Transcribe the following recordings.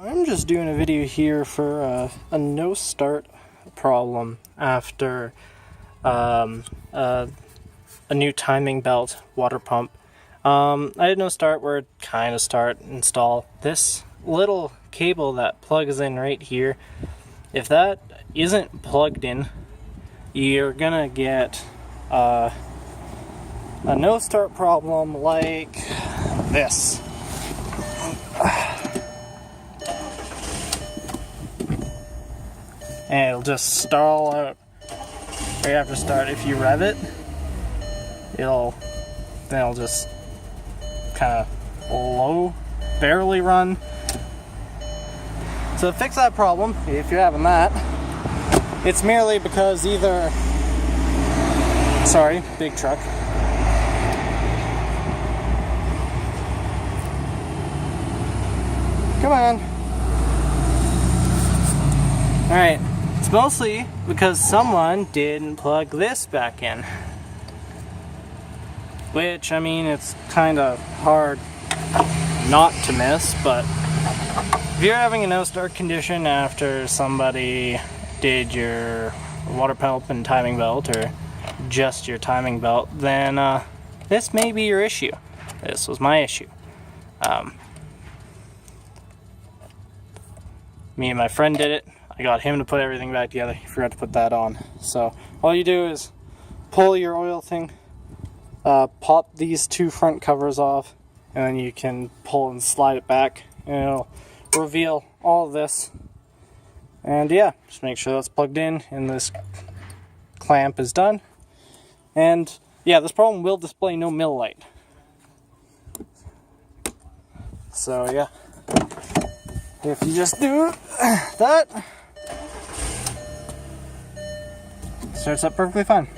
I'm just doing a video here for a no start problem after a new timing belt water pump. I had no start where it kind of start install. This little cable that plugs in right here, if that isn't plugged in, you're gonna get a no start problem like this. And it'll just stall out right after start. If you rev it, it'll just kind of low, barely run. So to fix that problem, if you're having that, it's merely because either, sorry, big truck. Come on. Alright, it's mostly because someone didn't plug this back in. Which, I mean, it's kind of hard not to miss, but if you're having a no-start condition after somebody did your water pump and timing belt, or just your timing belt, then this may be your issue. This was my issue. Me and my friend did it. I got him to put everything back together. He forgot to put that on. So all you do is pull your oil thing, pop these two front covers off, and then you can pull and slide it back, and it'll reveal all of this. And yeah, just make sure that's plugged in and this clamp is done. And yeah, this problem will display no mill light. So yeah, if you just do that, starts up perfectly fine.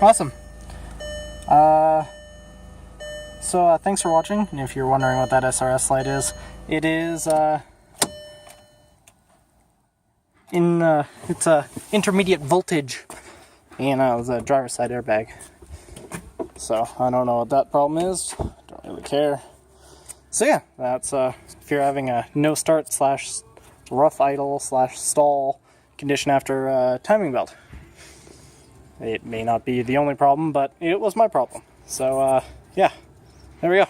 Awesome. So thanks for watching. And if you're wondering what that SRS light is, it is it's a intermediate voltage, and the driver's side airbag. So I don't know what that problem is. Don't really care. So yeah, that's if you're having a no start / rough idle / stall condition after timing belt. It may not be the only problem, but it was my problem. So yeah, there we go.